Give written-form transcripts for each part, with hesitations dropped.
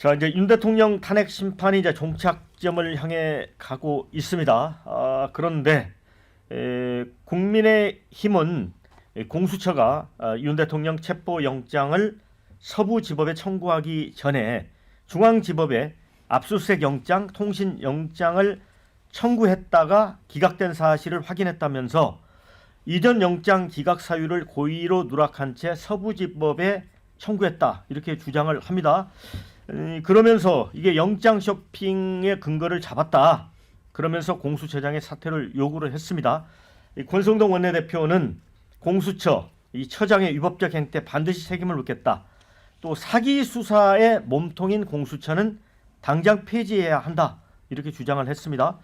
자, 이제 윤 대통령 탄핵 심판이 이제 종착점을 향해 가고 있습니다. 그런데 국민의힘은 공수처가 윤 대통령 체포영장을 서부지법에 청구하기 전에 중앙지법에 압수수색 영장, 통신영장을 청구했다가 기각된 사실을 확인했다면서 이전 영장 기각 사유를 고의로 누락한 채 서부지법에 청구했다 이렇게 주장을 합니다. 그러면서 이게 영장 쇼핑의 근거를 잡았다. 그러면서 공수처장의 사퇴를 요구를 했습니다. 권성동 원내대표는 공수처 이 처장의 위법적 행태 반드시 책임을 묻겠다. 또 사기 수사의 몸통인 공수처는 당장 폐지해야 한다. 이렇게 주장을 했습니다.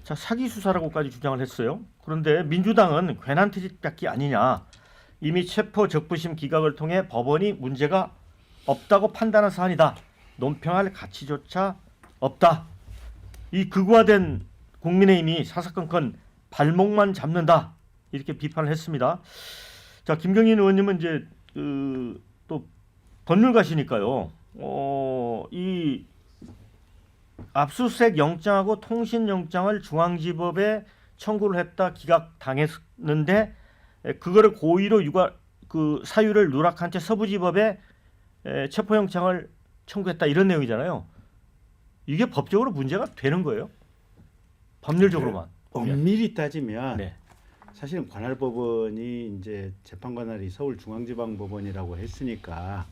자, 사기 수사라고까지 주장을 했어요. 그런데 민주당은 괜한 트집잡기 아니냐. 이미 체포 적부심 기각을 통해 법원이 문제가 없다고 판단한 사안이다. 논평할 가치조차 없다. 이 극화된 국민의힘이 사사건건 발목만 잡는다. 이렇게 비판을 했습니다. 자, 김경인 의원님은 이제 또 법률가시니까요. 이 압수수색 영장하고 통신영장을 중앙지법에 청구를 했다 기각당했는데 그거를 고의로 그 사유를 누락한 채 서부지법에 체포영장을 청구했다 이런 내용이잖아요. 이게 법적으로 문제가 되는 거예요? 법률적으로만 엄밀히 따지면 네. 사실은 관할법원이 이제 재판관할이 서울중앙지방법원이라고 했으니까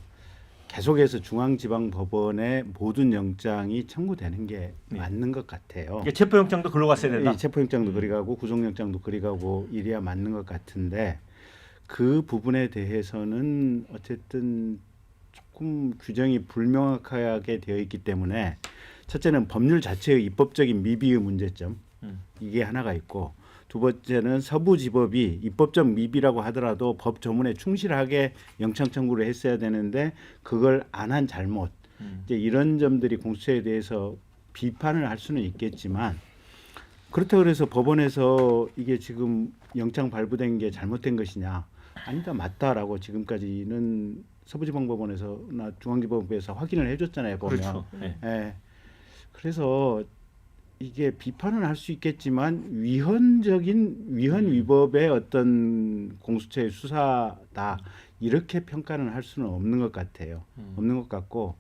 계속해서 중앙지방법원의 모든 영장이 청구되는 게 맞는 것 같아요. 이게 체포영장도 글로 갔어야 된다. 이 체포영장도 그리 가고 구속영장도 그리 가고 이래야 맞는 것 같은데 그 부분에 대해서는 어쨌든 조금 규정이 불명확하게 되어 있기 때문에 첫째는 법률 자체의 입법적인 미비의 문제점 이게 하나가 있고 두 번째는 서부지법이 입법적 미비라고 하더라도 법 조문에 충실하게 영장 청구를 했어야 되는데 그걸 안 한 잘못 이제 이런 점들이 공수처에 대해서 비판을 할 수는 있겠지만 그렇다고 해서 법원에서 이게 지금 영장 발부된 게 잘못된 것이냐 아니다 맞다라고 지금까지는 서부지방법원에서나 중앙지법에서 확인을 해줬잖아요 보면. 그렇죠. 네. 예. 그래서 이게 비판은 할 수 있겠지만 위헌 위법의 어떤 공수처의 수사다 이렇게 평가는 할 수는 없는 것 같아요. 없는 것 같고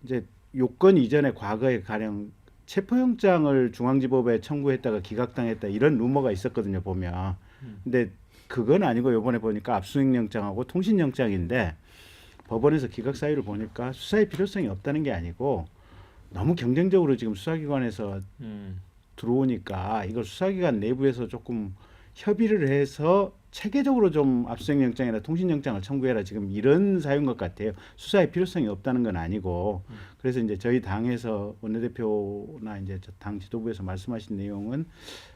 이제 요건 이전에 과거에 가령 체포영장을 중앙지법에 청구했다가 기각당했다 이런 루머가 있었거든요 보면. 근데 그건 아니고 요번에 보니까 압수수색영장하고 통신영장인데 법원에서 기각 사유를 보니까 수사의 필요성이 없다는 게 아니고 너무 경쟁적으로 지금 수사기관에서 들어오니까 이걸 수사기관 내부에서 조금 협의를 해서 체계적으로 좀 압수수색영장이나 통신영장을 청구해라 지금 이런 사유인 것 같아요. 수사의 필요성이 없다는 건 아니고 그래서 이제 저희 당에서 원내대표나 이제 당 지도부에서 말씀하신 내용은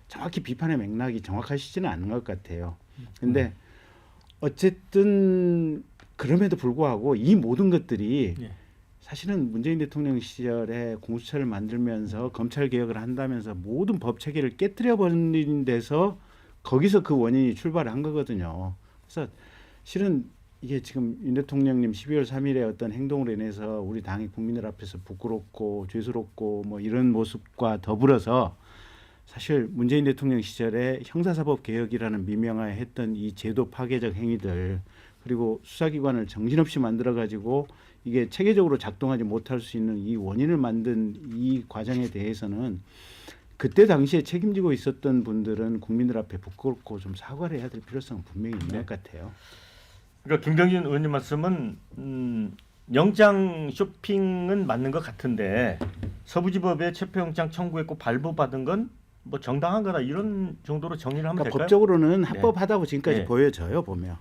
정확히 비판의 맥락이 정확하시지는 않은 것 같아요. 근데 어쨌든 그럼에도 불구하고 이 모든 것들이 사실은 문재인 대통령 시절에 공수처를 만들면서 검찰 개혁을 한다면서 모든 법 체계를 깨뜨려 버린 데서 거기서 그 원인이 출발을 한 거거든요. 그래서 실은 이게 지금 윤 대통령님 12월 3일에 어떤 행동으로 인해서 우리 당이 국민들 앞에서 부끄럽고 죄스럽고 뭐 이런 모습과 더불어서 사실 문재인 대통령 시절에 형사사법 개혁이라는 미명하에 했던 이 제도 파괴적 행위들 그리고 수사기관을 정신없이 만들어가지고 이게 체계적으로 작동하지 못할 수 있는 이 원인을 만든 이 과정에 대해서는 그때 당시에 책임지고 있었던 분들은 국민들 앞에 부끄럽고 좀 사과를 해야 될 필요성은 분명히 있는 것 같아요. 그러니까 김경진 의원님 말씀은 영장 쇼핑은 맞는 것 같은데 서부지법에 체포영장 청구했고 발부받은 건 뭐 정당한 거다 이런 정도로 정리를 하면 그러니까 될까요? 법적으로는 합법하다고 지금까지 네. 보여져요 보면.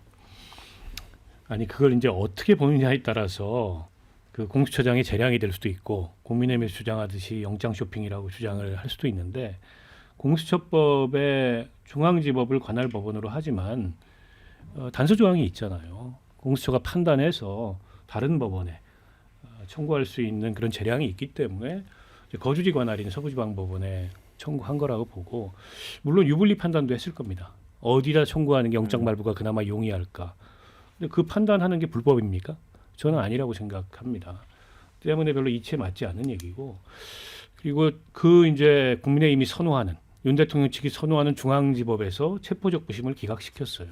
아니 그걸 이제 어떻게 보느냐에 따라서 그 공수처장이 재량이 될 수도 있고 국민의힘에서 주장하듯이 영장 쇼핑이라고 주장을 할 수도 있는데 공수처법에 중앙지법을 관할법원으로 하지만 단서 조항이 있잖아요. 공수처가 판단해서 다른 법원에 청구할 수 있는 그런 재량이 있기 때문에 이제 거주지 관할인 서부지방법원에 청구한 거라고 보고 물론 유불리 판단도 했을 겁니다. 어디다 청구하는 게 영장 발부가 그나마 용이할까? 근데 그 판단하는 게 불법입니까? 저는 아니라고 생각합니다. 때문에 별로 이치에 맞지 않는 얘기고, 그리고 그 이제 국민의힘이 선호하는 윤 대통령 측이 선호하는 중앙지법에서 체포적 부심을 기각시켰어요.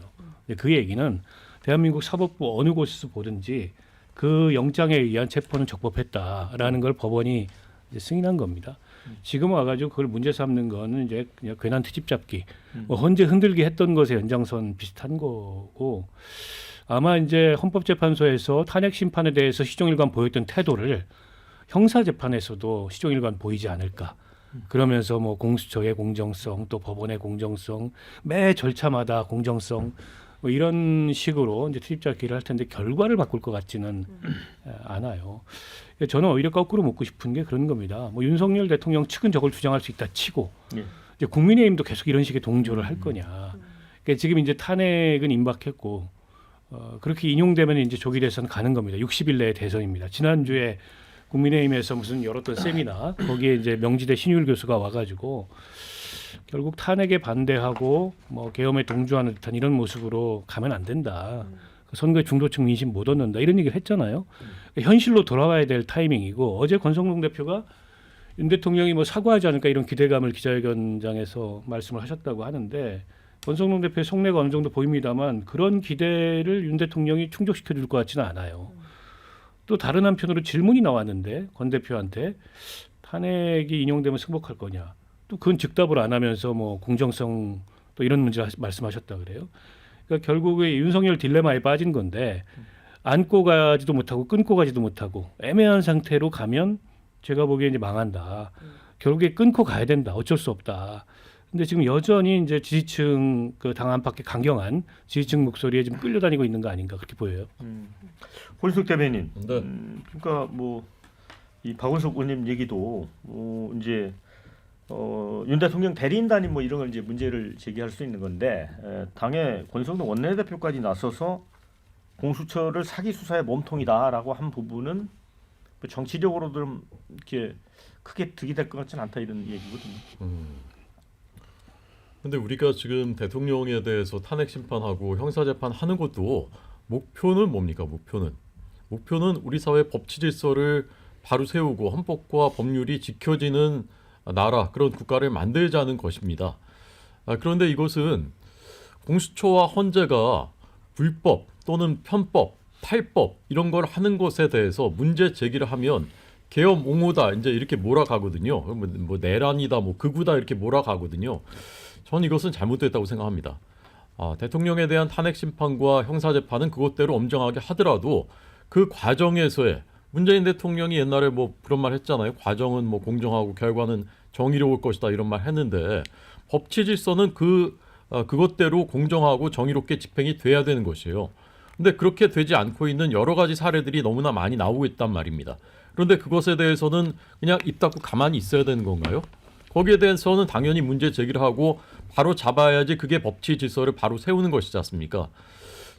근데 그 얘기는 대한민국 사법부 어느 곳에서 보든지 그 영장에 의한 체포는 적법했다라는 걸 법원이 이제 승인한 겁니다. 지금 와가지고 그걸 문제 삼는 거는 이제 그냥 괜한 트집 잡기, 뭐 헌재 흔들기 했던 것의 연장선 비슷한 거고, 아마 이제 헌법재판소에서 탄핵 심판에 대해서 시종일관 보였던 태도를 형사재판에서도 시종일관 보이지 않을까. 그러면서 뭐 공수처의 공정성, 또 법원의 공정성, 매 절차마다 공정성, 뭐 이런 식으로 이제 트집 잡기를 할 텐데 결과를 바꿀 것 같지는 않아요. 저는 오히려 거꾸로 묻고 싶은 게 그런 겁니다. 뭐 윤석열 대통령 측은 저걸 주장할 수 있다 치고, 예. 이제 국민의힘도 계속 이런 식의 동조를 할 거냐. 그러니까 지금 이제 탄핵은 임박했고, 그렇게 인용되면 이제 조기 대선 가는 겁니다. 60일 내에 대선입니다. 지난주에 국민의힘에서 무슨 열었던 세미나, 거기에 이제 명지대 신율 교수가 와가지고 결국 탄핵에 반대하고 뭐 계엄에 동조하는 듯한 이런 모습으로 가면 안 된다. 선거에 중도층 민심 못 얻는다. 이런 얘기를 했잖아요. 현실로 돌아와야 될 타이밍이고, 어제 권성동 대표가 윤 대통령이 뭐 사과하지 않을까 이런 기대감을 기자회견장에서 말씀을 하셨다고 하는데, 권성동 대표의 속내가 어느 정도 보입니다만 그런 기대를 윤 대통령이 충족시켜 줄 것 같지는 않아요. 또 다른 한편으로 질문이 나왔는데 권 대표한테 탄핵이 인용되면 승복할 거냐. 또 그건 즉답을 안 하면서 뭐 공정성 또 이런 문제 말씀하셨다 그래요. 그러니까 결국에 윤석열 딜레마에 빠진 건데, 안고 가지도 못하고 끊고 가지도 못하고 애매한 상태로 가면 제가 보기에 이제 망한다. 결국에 끊고 가야 된다. 어쩔 수 없다. 근데 지금 여전히 이제 지지층 그 당 안팎의 강경한 지지층 목소리에 지금 끌려다니고 있는 거 아닌가 그렇게 보여요. 홀숙 대변인. 네. 그러니까 뭐 이 박원석 의원님 얘기도 이제 윤 대통령 대리인단이 뭐 이런 걸 이제 문제를 제기할 수 있는 건데, 당의 권성동 원내대표까지 나서서 공수처를 사기 수사의 몸통이다라고 한 부분은 정치적으로 좀 이렇게 크게 득이 될 것 같지는 않다 이런 얘기거든요. 근데 우리가 지금 대통령에 대해서 탄핵 심판하고 형사 재판 하는 것도 목표는 뭡니까? 목표는 우리 사회 법치 질서를 바로 세우고 헌법과 법률이 지켜지는 나라, 그런 국가를 만들자는 것입니다. 그런데 이것은 공수처와 헌재가 불법 또는 편법, 탈법 이런 걸 하는 것에 대해서 문제 제기를 하면 계엄 옹호다 이제 이렇게 몰아가거든요. 뭐 내란이다, 뭐 극우다 이렇게 몰아가거든요. 저는 이것은 잘못됐다고 생각합니다. 대통령에 대한 탄핵 심판과 형사 재판은 그것대로 엄정하게 하더라도 그 과정에서의 문재인 대통령이 옛날에 뭐 그런 말 했잖아요. 과정은 뭐 공정하고 결과는 정의로울 것이다 이런 말 했는데, 법치 질서는 그것대로 공정하고 정의롭게 집행이 돼야 되는 것이에요. 근데 그렇게 되지 않고 있는 여러 가지 사례들이 너무나 많이 나오고 있단 말입니다. 그런데 그것에 대해서는 그냥 입 닫고 가만히 있어야 되는 건가요? 거기에 대해서는 당연히 문제 제기를 하고 바로 잡아야지 그게 법치 질서를 바로 세우는 것이지 않습니까?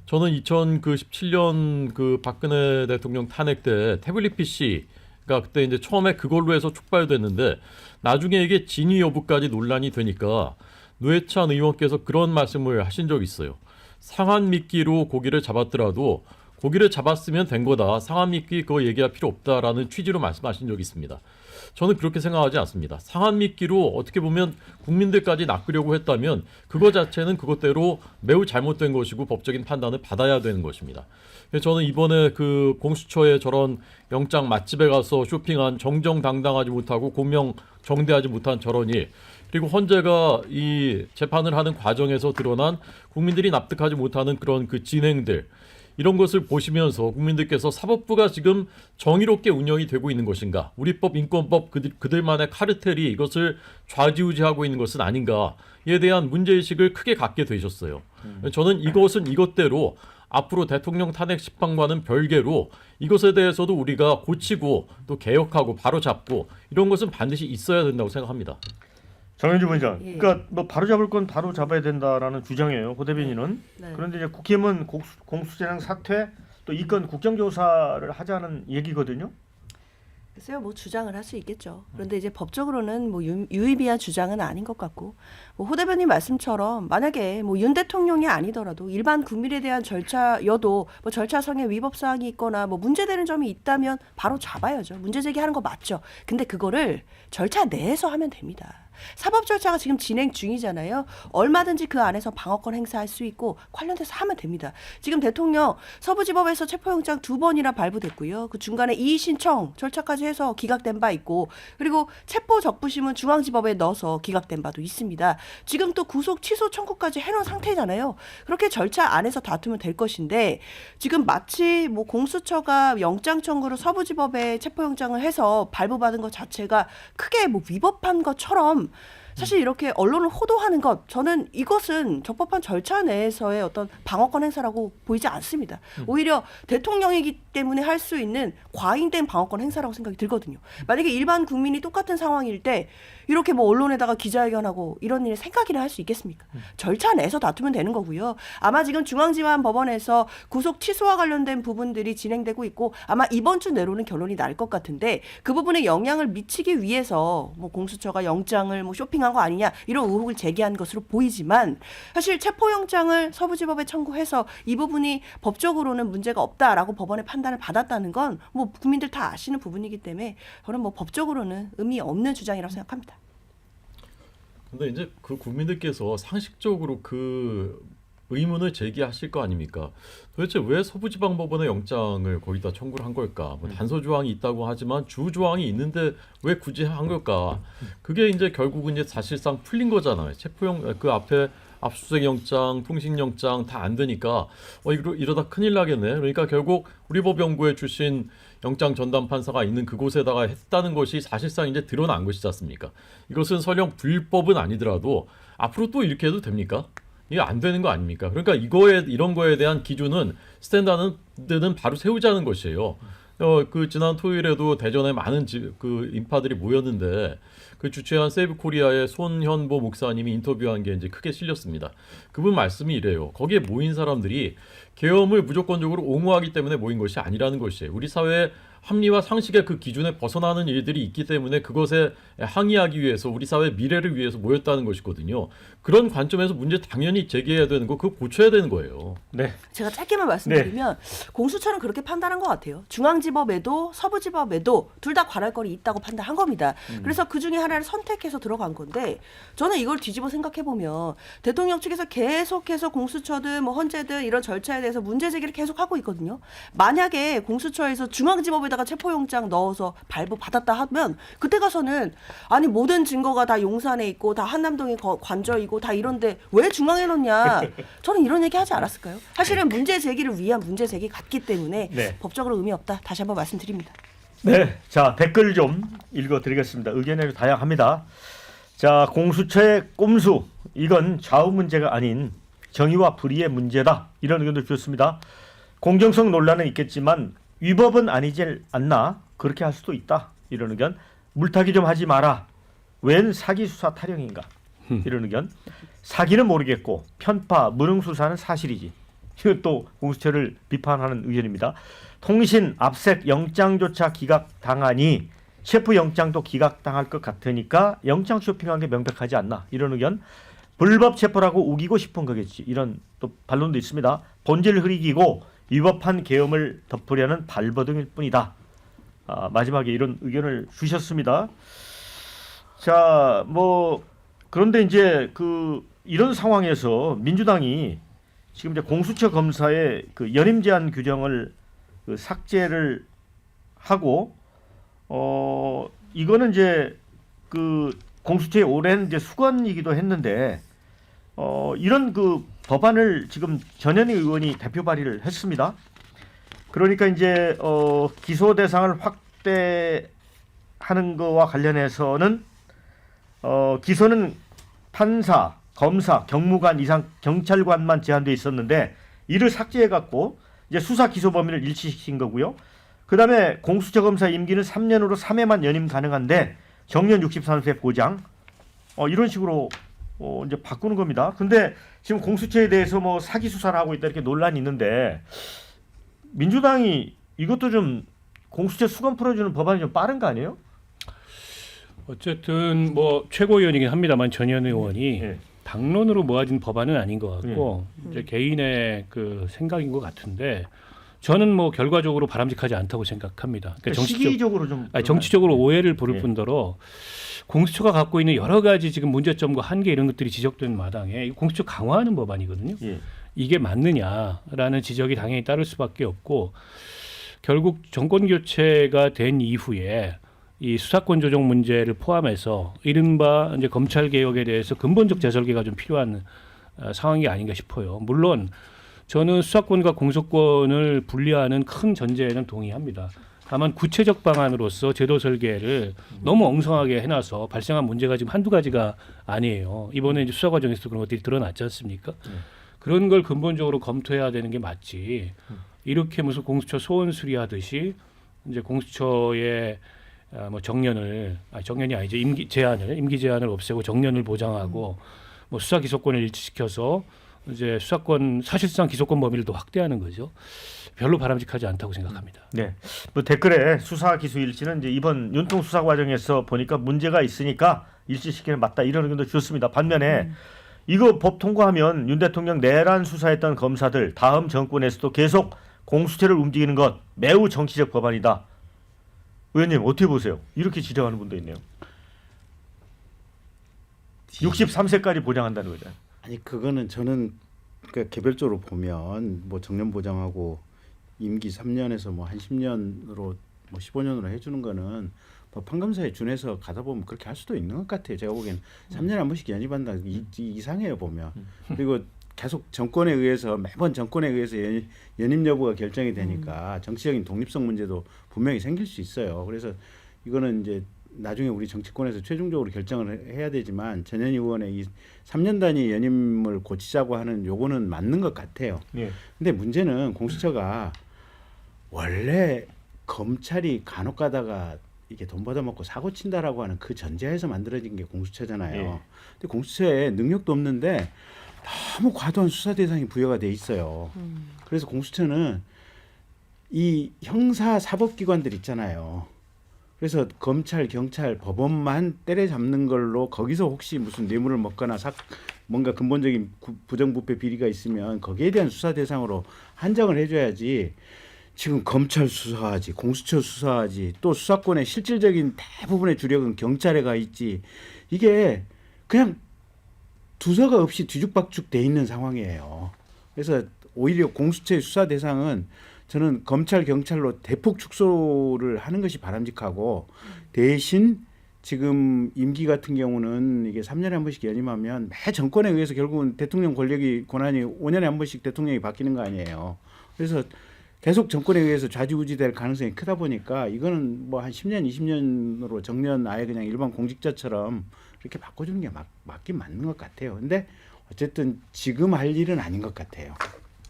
저는 2017년 그 박근혜 대통령 탄핵 때 태블릿 PC가 그때 이제 처음에 그걸로 해서 촉발됐는데, 나중에 이게 진위 여부까지 논란이 되니까 노회찬 의원께서 그런 말씀을 하신 적이 있어요. 상한 미끼로 고기를 잡았더라도 고기를 잡았으면 된 거다. 상한 미끼 그거 얘기할 필요 없다라는 취지로 말씀하신 적이 있습니다. 저는 그렇게 생각하지 않습니다. 상한 미끼로 어떻게 보면 국민들까지 낚으려고 했다면 그거 자체는 그것대로 매우 잘못된 것이고 법적인 판단을 받아야 되는 것입니다. 그래서 저는 이번에 그 공수처의 저런 영장 맛집에 가서 쇼핑한 정정당당하지 못하고 공명 정대하지 못한 저런 일, 그리고 헌재가 이 재판을 하는 과정에서 드러난 국민들이 납득하지 못하는 그런 그 진행들, 이런 것을 보시면서 국민들께서 사법부가 지금 정의롭게 운영이 되고 있는 것인가, 우리법, 인권법 그들만의 카르텔이 이것을 좌지우지하고 있는 것은 아닌가에 대한 문제의식을 크게 갖게 되셨어요. 저는 이것은 이것대로 앞으로 대통령 탄핵 심판과는 별개로 이것에 대해서도 우리가 고치고 또 개혁하고 바로잡고 이런 것은 반드시 있어야 된다고 생각합니다. 정현주 부원장, 예. 그러니까 뭐 바로 잡을 건 바로 잡아야 된다라는 주장이에요. 고 대변인은. 네. 그런데 이제 국힘은 공수처장 사퇴 또 이 건 국정조사를 하자는 얘기거든요. 글쎄요, 뭐 주장을 할 수 있겠죠. 그런데 이제 법적으로는 뭐 유의미한 주장은 아닌 것 같고, 뭐 호 대변인 말씀처럼 만약에 뭐 윤 대통령이 아니더라도 일반 국민에 대한 절차여도 뭐 절차상의 위법 사항이 있거나 뭐 문제되는 점이 있다면 바로 잡아야죠. 문제 제기하는 거 맞죠. 근데 그거를 절차 내에서 하면 됩니다. 사법 절차가 지금 진행 중이잖아요. 얼마든지 그 안에서 방어권 행사할 수 있고 관련돼서 하면 됩니다. 지금 대통령 서부지법에서 체포영장 2번이나 발부됐고요. 그 중간에 이의 신청 절차까지 해서 기각된 바 있고, 그리고 체포 적부심은 중앙지법에 넣어서 기각된 바도 있습니다. 지금 또 구속 취소 청구까지 해놓은 상태잖아요. 그렇게 절차 안에서 다투면 될 것인데, 지금 마치 뭐 공수처가 영장 청구로 서부지법에 체포영장을 해서 발부받은 것 자체가 크게 뭐 위법한 것처럼 사실 이렇게 언론을 호도하는 것, 저는 이것은 적법한 절차 내에서의 어떤 방어권 행사라고 보이지 않습니다. 오히려 대통령이기 때문에 할 수 있는 과잉된 방어권 행사라고 생각이 들거든요. 만약에 일반 국민이 똑같은 상황일 때 이렇게 뭐 언론에다가 기자회견하고 이런 일을 생각이나 할 수 있겠습니까? 절차 내에서 다투면 되는 거고요. 아마 지금 중앙지방법원에서 구속 취소와 관련된 부분들이 진행되고 있고, 아마 이번 주 내로는 결론이 날 것 같은데, 그 부분에 영향을 미치기 위해서 뭐 공수처가 영장을 뭐 쇼핑한 거 아니냐 이런 의혹을 제기한 것으로 보이지만, 사실 체포영장을 서부지법에 청구해서 이 부분이 법적으로는 문제가 없다라고 법원의 판단을 받았다는 건 뭐 국민들 다 아시는 부분이기 때문에 저는 뭐 법적으로는 의미 없는 주장이라고 생각합니다. 근데 이제 그 국민들께서 상식적으로 그 의문을 제기하실 거 아닙니까? 도대체 왜 서부지방법원의 영장을 거기다 청구를 한 걸까? 뭐 단서 조항이 있다고 하지만 주 조항이 있는데 왜 굳이 한 걸까? 그게 이제 결국은 이제 사실상 풀린 거잖아요. 체포영 그 앞에 압수수색 영장, 통신 영장 다 안 되니까 이러다 큰일 나겠네. 그러니까 결국 우리 법연구회 출신 영장 전담 판사가 있는 그곳에다가 했다는 것이 사실상 이제 드러난 것이지 않습니까? 이것은 설령 불법은 아니더라도 앞으로 또 이렇게 해도 됩니까? 이게 안 되는 거 아닙니까? 그러니까 이런 거에 대한 기준은 스탠다드는 바로 세우자는 것이에요. 그 지난 토요일에도 대전에 많은 그 인파들이 모였는데, 그 주최한 세이브 코리아의 손현보 목사님이 인터뷰한 게 이제 크게 실렸습니다. 그분 말씀이 이래요. 거기에 모인 사람들이 계엄을 무조건적으로 옹호하기 때문에 모인 것이 아니라는 것이에요. 우리 사회의 합리와 상식의 그 기준에 벗어나는 일들이 있기 때문에 그것에 항의하기 위해서, 우리 사회의 미래를 위해서 모였다는 것이거든요. 그런 관점에서 문제 당연히 제기해야 되는 거, 그거 고쳐야 되는 거예요. 네. 제가 짧게만 말씀드리면 공수처는 그렇게 판단한 것 같아요. 중앙지법에도 서부지법에도 둘 다 관할권이 있다고 판단한 겁니다. 그래서 그 중에 하나를 선택해서 들어간 건데, 저는 이걸 뒤집어 생각해보면 대통령 측에서 계속해서 공수처든 뭐 헌재든 이런 절차에 대해서 문제 제기를 계속하고 있거든요. 만약에 공수처에서 중앙지법에다가 체포영장 넣어서 발부받았다 하면, 그때 가서는 아니 모든 증거가 다 용산에 있고 다 한남동에 관저 있고 다 이런데 왜 중앙에 넣냐, 저는 이런 얘기 하지 않았을까요? 사실은 문제 제기를 위한 문제 제기 같기 때문에 네. 법적으로 의미 없다, 다시 한번 말씀드립니다. 네, 자 댓글 좀 읽어드리겠습니다. 의견이 아주 다양합니다. 자, 공수처의 꼼수, 이건 좌우 문제가 아닌 정의와 불의의 문제다, 이런 의견도 주셨습니다. 공정성 논란은 있겠지만 위법은 아니지 않나, 그렇게 할 수도 있다, 이런 의견. 물타기 좀 하지 마라, 웬 사기 수사 타령인가, 이런 의견. 사기는 모르겠고 편파 무능 수사는 사실이지, 이건 또 공수처를 비판하는 의견입니다. 통신 압색 영장조차 기각당하니 체포 영장도 기각당할 것 같으니까 영장 쇼핑한 게 명백하지 않나, 이런 의견. 불법 체포라고 우기고 싶은 거겠지, 이런 또 반론도 있습니다. 본질 흐리기고 위법한 계엄을 덮으려는 발버둥일 뿐이다. 마지막에 이런 의견을 주셨습니다. 자, 뭐 그런데 이제 이런 상황에서 민주당이 지금 이제 공수처 검사의 그 연임 제한 규정을 삭제를 하고, 이거는 이제 그 공수처의 오랜 이제 수건이기도 했는데, 이런 그 법안을 지금 전현희 의원이 대표 발의를 했습니다. 그러니까 이제 기소 대상을 확대하는 거와 관련해서는 기소는 판사, 검사, 경무관 이상 경찰관만 제한돼 있었는데 이를 삭제해갖고 이제 수사 기소 범위를 일치시킨 거고요. 그다음에 공수처 검사 임기는 3년으로 3회만 연임 가능한데 정년 63세 보장, 이런 식으로 이제 바꾸는 겁니다. 근데 지금 공수처에 대해서 뭐 사기 수사를 하고 있다, 이렇게 논란이 있는데 민주당이 이것도 좀 공수처 수감 풀어주는 법안이 좀 빠른 거 아니에요? 어쨌든 뭐 최고위원이긴 합니다만 전현 의원이 예. 당론으로 모아진 법안은 아닌 것 같고 예. 이제 개인의 그 생각인 것 같은데 저는 뭐 결과적으로 바람직하지 않다고 생각합니다. 그러니까 시기적으로 좀 정치적으로 오해를 부를 예. 뿐더러 공수처가 갖고 있는 여러 가지 지금 문제점과 한계 이런 것들이 지적된 마당에 이 공수처 강화하는 법안이거든요. 예. 이게 맞느냐라는 지적이 당연히 따를 수밖에 없고 결국 정권 교체가 된 이후에 이 수사권 조정 문제를 포함해서 이른바 이제 검찰 개혁에 대해서 근본적 재설계가 좀 필요한 상황이 아닌가 싶어요. 물론 저는 수사권과 공소권을 분리하는 큰 전제에는 동의합니다. 다만 구체적 방안으로서 제도 설계를 너무 엉성하게 해놔서 발생한 문제가 지금 한두 가지가 아니에요. 이번에 이제 수사 과정에서 그런 것들이 드러났지 않습니까? 그런 걸 근본적으로 검토해야 되는 게 맞지. 이렇게 무슨 공수처 소원 수리하듯이 이제 공수처의 뭐 정년이 아니죠. 임기 제한을 없애고 정년을 보장하고 뭐 수사 기소권을 일치시켜서 이제 수사권 사실상 기소권 범위를 더 확대하는 거죠. 별로 바람직하지 않다고 생각합니다. 네. 뭐 댓글에 수사 기소 일치는 이제 이번 윤통 수사 과정에서 보니까 문제가 있으니까 일치시키는 맞다 이런 의견도 좋습니다. 반면에 이거 법 통과하면 윤 대통령 내란 수사했던 검사들 다음 정권에서도 계속 공수처를 움직이는 것 매우 정치적 법안이다. 의원님 어떻게 보세요? 이렇게 지적하는 분도 있네요. 63세까지 보장한다는 거잖아요. 아니 그거는 저는 그 개별적으로 보면 뭐 정년 보장하고 임기 3년에서 뭐 한 10년으로 뭐 15년으로 해주는 거는 뭐 판검사에 준해서 가다 보면 그렇게 할 수도 있는 것 같아요. 제가 보기엔 3년에 한 번씩 연임한다 이상해요 보면. 그리고 계속 정권에 의해서 매번 정권에 의해서 연임 여부가 결정이 되니까 정치적인 독립성 문제도 분명히 생길 수 있어요. 그래서 이거는 이제 나중에 우리 정치권에서 최종적으로 결정을 해야 되지만 전현희 의원의 이 3년 단위 연임을 고치자고 하는 요거는 맞는 것 같아요. 예. 근데 문제는 공수처가 원래 검찰이 간혹 가다가 이게 돈 받아먹고 사고 친다라고 하는 그 전제하에서 만들어진 게 공수처잖아요. 예. 근데 공수처에 능력도 없는데 너무 과도한 수사 대상이 부여가 돼 있어요. 그래서 공수처는 이 형사 사법기관들 있잖아요. 그래서 검찰, 경찰, 법원만 때려잡는 걸로 거기서 혹시 무슨 뇌물을 먹거나 뭔가 근본적인 부정부패 비리가 있으면 거기에 대한 수사 대상으로 한정을 해줘야지. 지금 검찰 수사하지, 공수처 수사하지, 또 수사권의 실질적인 대부분의 주력은 경찰에 가 있지. 이게 그냥 두서가 없이 뒤죽박죽 돼 있는 상황이에요. 그래서 오히려 공수처의 수사 대상은 저는 검찰, 경찰로 대폭 축소를 하는 것이 바람직하고 대신 지금 임기 같은 경우는 이게 3년에 한 번씩 연임하면 매 정권에 의해서 결국은 대통령 권한이 5년에 한 번씩 대통령이 바뀌는 거 아니에요. 그래서 계속 정권에 의해서 좌지우지될 가능성이 크다 보니까 이거는 뭐 한 10년, 20년으로 정년 아예 그냥 일반 공직자처럼 이렇게 바꿔주는 게 맞긴 맞는 것 같아요. 근데 어쨌든 지금 할 일은 아닌 것 같아요.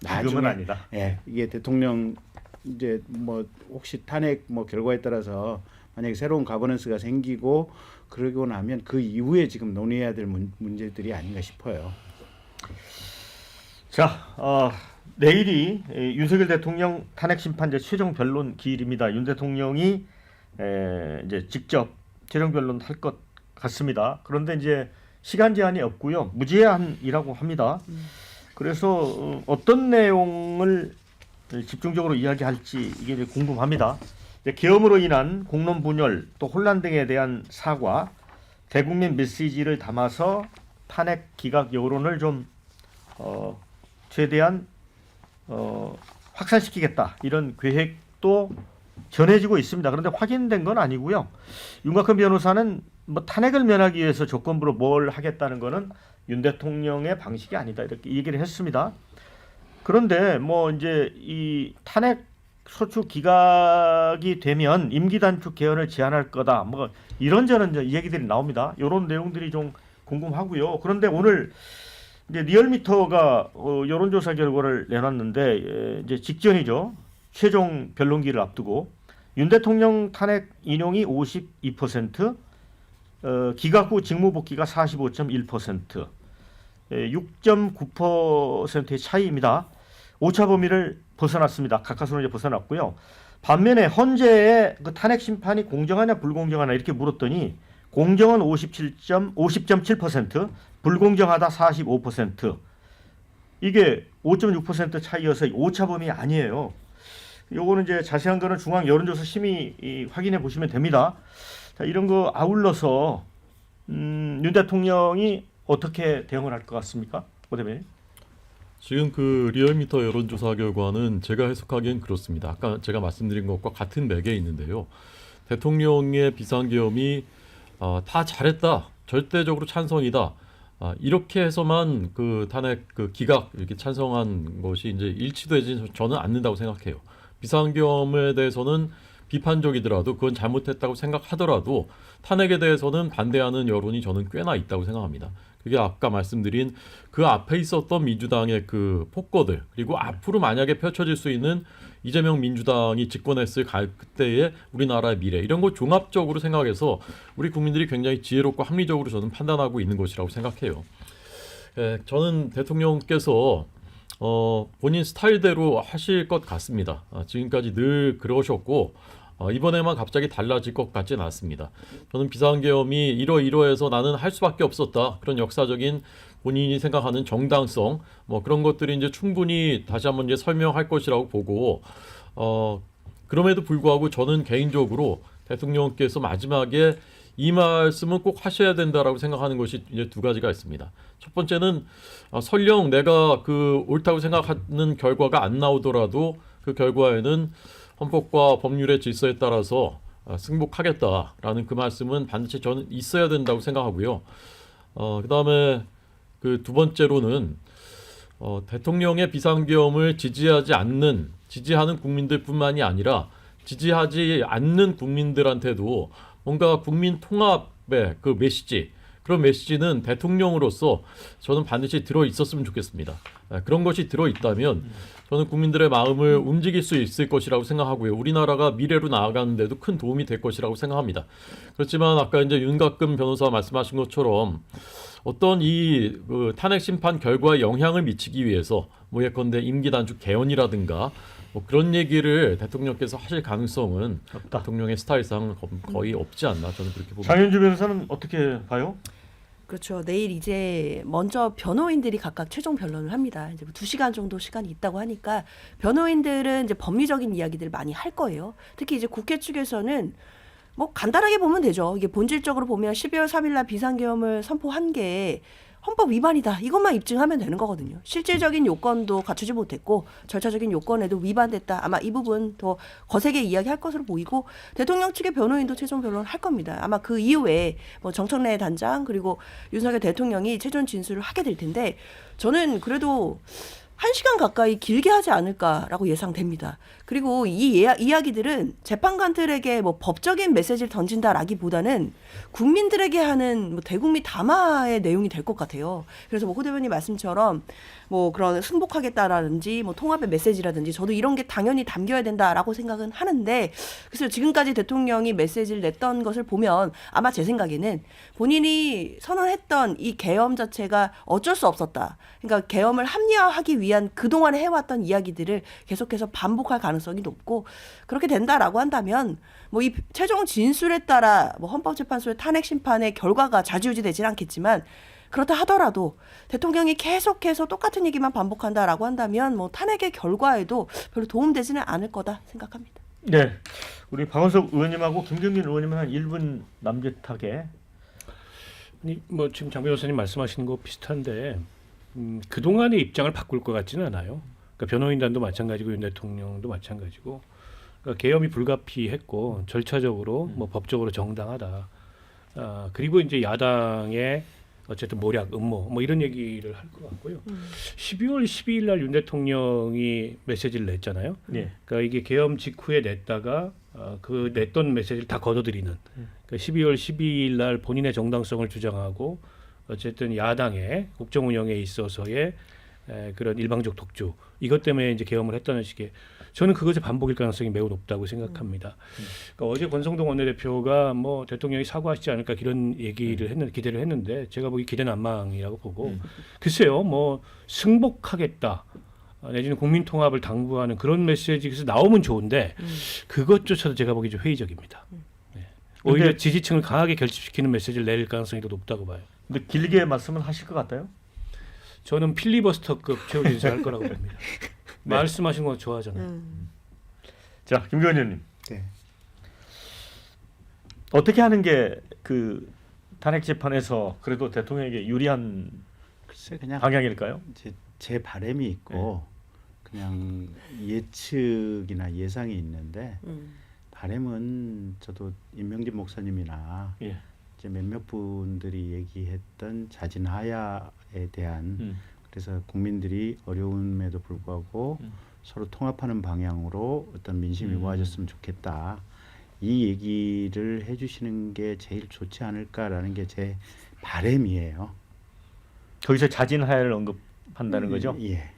지금은 아니다. 예, 이게 대통령 이제 뭐 혹시 탄핵 뭐 결과에 따라서 만약에 새로운 가버넌스가 생기고 그러고 나면 그 이후에 지금 논의해야 될 문제들이 아닌가 싶어요. 자, 내일이 윤석열 대통령 탄핵 심판제 최종 변론 기일입니다. 윤 대통령이 이제 직접 최종 변론 할 것 같습니다. 그런데 이제 시간 제한이 없고요. 무제한이라고 합니다. 그래서 어떤 내용을 집중적으로 이야기할지 이게 이제 궁금합니다. 이제 계엄으로 인한 공론 분열 또 혼란 등에 대한 사과, 대국민 메시지를 담아서 탄핵 기각 여론을 좀 최대한 확산시키겠다 이런 계획도 전해지고 있습니다. 그런데 확인된 건 아니고요. 윤곽근 변호사는 뭐 탄핵을 면하기 위해서 조건부로 뭘 하겠다는 거는 윤 대통령의 방식이 아니다 이렇게 얘기를 했습니다. 그런데 뭐 이제 이 탄핵 소추 기각이 되면 임기 단축 개헌을 제한할 거다. 뭐 이런저런 이 얘기들이 나옵니다. 이런 내용들이 좀 궁금하고요. 그런데 오늘 이제 리얼미터가 여론조사 결과를 내놨는데 이제 직전이죠. 최종 변론기를 앞두고 윤 대통령 탄핵 인용이 52%, 기각 후 직무 복귀가 45.1%, 6.9%의 차이입니다. 오차 범위를 벗어났습니다. 가까스로 이제 벗어났고요. 반면에 헌재의 그 탄핵 심판이 공정하냐 불공정하냐 이렇게 물었더니 공정은 50.7%, 불공정하다 45%. 이게 5.6% 차이여서 오차범위 아니에요. 요거는 이제 자세한 거는 중앙 여론조사 심의 확인해 보시면 됩니다. 자, 이런 거 아울러서 윤 대통령이 어떻게 대응을 할 것 같습니까? 오 대변인. 지금 그 리얼미터 여론조사 결과는 제가 해석하기엔 그렇습니다. 아까 제가 말씀드린 것과 같은 맥에 있는데요. 대통령의 비상계엄이 다 잘했다, 절대적으로 찬성이다, 이렇게 해서만 그 탄핵 그 기각 이렇게 찬성한 것이 이제 일치되지 저는 않는다고 생각해요. 비상계엄에 대해서는 비판적이더라도 그건 잘못했다고 생각하더라도 탄핵에 대해서는 반대하는 여론이 저는 꽤나 있다고 생각합니다. 그게 아까 말씀드린 그 앞에 있었던 민주당의 그 폭거들, 그리고 앞으로 만약에 펼쳐질 수 있는 이재명 민주당이 집권했을 그때의 우리나라의 미래, 이런 걸 종합적으로 생각해서 우리 국민들이 굉장히 지혜롭고 합리적으로 저는 판단하고 있는 것이라고 생각해요. 저는 대통령께서 본인 스타일대로 하실 것 같습니다. 지금까지 늘 그러셨고 이번에만 갑자기 달라질 것 같지는 않습니다. 저는 비상계엄이 이러이러해서 나는 할 수밖에 없었다, 그런 역사적인 본인이 생각하는 정당성 뭐 그런 것들이 이제 충분히 다시 한번 이제 설명할 것이라고 보고 그럼에도 불구하고 저는 개인적으로 대통령께서 마지막에 이 말씀은 꼭 하셔야 된다라고 생각하는 것이 이제 두 가지가 있습니다. 첫 번째는 설령 내가 그 옳다고 생각하는 결과가 안 나오더라도 그 결과에는 헌법과 법률의 질서에 따라서 승복하겠다라는 그 말씀은 반드시 저는 있어야 된다고 생각하고요. 그다음에 그 두 번째로는 대통령의 비상계엄을 지지하는 국민들뿐만이 아니라 지지하지 않는 국민들한테도 뭔가 국민 통합의 그 메시지, 그런 메시지는 대통령으로서 저는 반드시 들어 있었으면 좋겠습니다. 그런 것이 들어 있다면 저는 국민들의 마음을 움직일 수 있을 것이라고 생각하고요. 우리나라가 미래로 나아가는데도 큰 도움이 될 것이라고 생각합니다. 그렇지만 아까 이제 윤곽근 변호사 말씀하신 것처럼 어떤 그 탄핵 심판 결과에 영향을 미치기 위해서 뭐 예컨대 임기 단축 개헌이라든가 뭐 그런 얘기를 대통령께서 하실 가능성은 없다. 대통령의 스타일상 거의 없지 않나, 저는 그렇게 봅니다. 장윤주 변호사는 어떻게 봐요? 그렇죠. 내일 이제 먼저 변호인들이 각각 최종 변론을 합니다. 이제 2시간 정도 시간이 있다고 하니까 변호인들은 이제 법리적인 이야기들을 많이 할 거예요. 특히 이제 국회 측에서는 뭐 간단하게 보면 되죠. 이게 본질적으로 보면 12월 3일 날 비상계엄을 선포한 게 헌법 위반이다, 이것만 입증하면 되는 거거든요. 실질적인 요건도 갖추지 못했고 절차적인 요건에도 위반됐다. 아마 이 부분 더 거세게 이야기할 것으로 보이고 대통령 측의 변호인도 최종 변론을 할 겁니다. 아마 그 이후에 뭐 정청래 단장 그리고 윤석열 대통령이 최종 진술을 하게 될 텐데 저는 그래도 1시간 가까이 길게 하지 않을까라고 예상됩니다. 그리고 이 이야기들은 재판관들에게 뭐 법적인 메시지를 던진다라기보다는 국민들에게 하는 뭐 대국민 담화의 내용이 될 것 같아요. 그래서 뭐 호 대변인 말씀처럼 뭐 그런 승복하겠다라든지 뭐 통합의 메시지라든지 저도 이런 게 당연히 담겨야 된다라고 생각은 하는데, 그래서 지금까지 대통령이 메시지를 냈던 것을 보면 아마 제 생각에는 본인이 선언했던 이 계엄 자체가 어쩔 수 없었다. 그러니까 계엄을 합리화하기 위한 그동안 해왔던 이야기들을 계속해서 반복할 가능성이 높고, 그렇게 된다라고 한다면 뭐 이 최종 진술에 따라 뭐 헌법재판소의 탄핵 심판의 결과가 좌지우지되지는 않겠지만 그렇다 하더라도 대통령이 계속해서 똑같은 얘기만 반복한다라고 한다면 뭐 탄핵의 결과에도 별로 도움되지는 않을 거다 생각합니다. 네, 우리 박원석 의원님하고 김경진 의원님은 한 1분 남짓하게. 아니, 뭐 지금 장 변호사님 말씀하시는 거 비슷한데 그 동안의 입장을 바꿀 것 같지는 않아요. 그러니까 변호인단도 마찬가지고 윤 대통령도 마찬가지고, 그러니까 계엄이 불가피했고 절차적으로 뭐 법적으로 정당하다. 그리고 이제 야당의 어쨌든 모략, 음모 뭐 이런 얘기를 할 것 같고요. 12월 12일 날 윤 대통령이 메시지를 냈잖아요. 네. 그러니까 이게 계엄 직후에 냈다가 그 냈던 메시지를 다 걷어들이는. 그러니까 12월 12일 날 본인의 정당성을 주장하고 어쨌든 야당의 국정 운영에 있어서의 그런 일방적 독주, 이것 때문에 이제 계엄을 했다는 식의, 저는 그것의 반복일 가능성이 매우 높다고 생각합니다. 그러니까 어제 권성동 원내대표가 뭐 대통령이 사과하시지 않을까 이런 얘기를 기대를 했는데 제가 보기 기대는 안망이라고 보고, 글쎄요 뭐 승복하겠다, 내지는 국민 통합을 당부하는 그런 메시지가 나오면 좋은데 그것조차도 제가 보기 좀 회의적입니다. 네. 오히려 근데- 지지층을 강하게 결집시키는 메시지를 낼 가능성이 더 높다고 봐요. 근데 길게 말씀은 하실 것 같아요? 저는 필리버스터급 최후 인사 할 거라고 봅니다. 네. 말씀하신 거 좋아하잖아요. 자, 김경진 의원님. 네. 어떻게 하는 게 그 탄핵 재판에서 그래도 대통령에게 유리한 글쎄 그냥 방향일까요? 제 바람이 있고 그냥 예측이나 예상이 있는데 바람은 저도 임명진 목사님이나 예. 이제 몇몇 분들이 얘기했던 자진하야에 대한 그래서 국민들이 어려움에도 불구하고 서로 통합하는 방향으로 어떤 민심이 모아졌으면 좋겠다. 이 얘기를 해주시는 게 제일 좋지 않을까라는 게 제 바람이에요. 거기서 자진하야를 언급한다는 거죠? 예.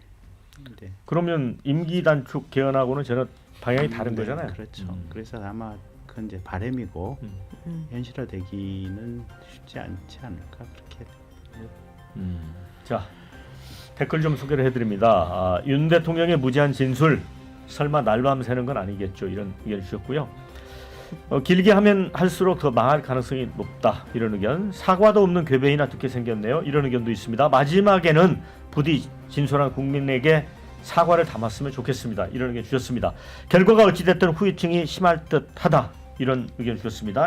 네. 그러면 임기 단축 개헌하고는 전혀 방향이 다른 네, 거잖아요. 그렇죠. 그래서 아마 그건 이제 바람이고 현실화되기는 쉽지 않지 않을까 그렇게. 자, 댓글 좀 소개를 해드립니다. 윤 대통령의 무지한 진술 설마 날밤 새는 건 아니겠죠, 이런 의견 주셨고요. 길게 하면 할수록 더 망할 가능성이 높다, 이런 의견. 사과도 없는 괴배이나 듣게 생겼네요, 이런 의견도 있습니다. 마지막에는 부디 진솔한 국민에게 사과를 담았으면 좋겠습니다, 이런 의견 주셨습니다. 결과가 어찌됐든 후유증이 심할 듯하다, 이런 의견 주셨습니다.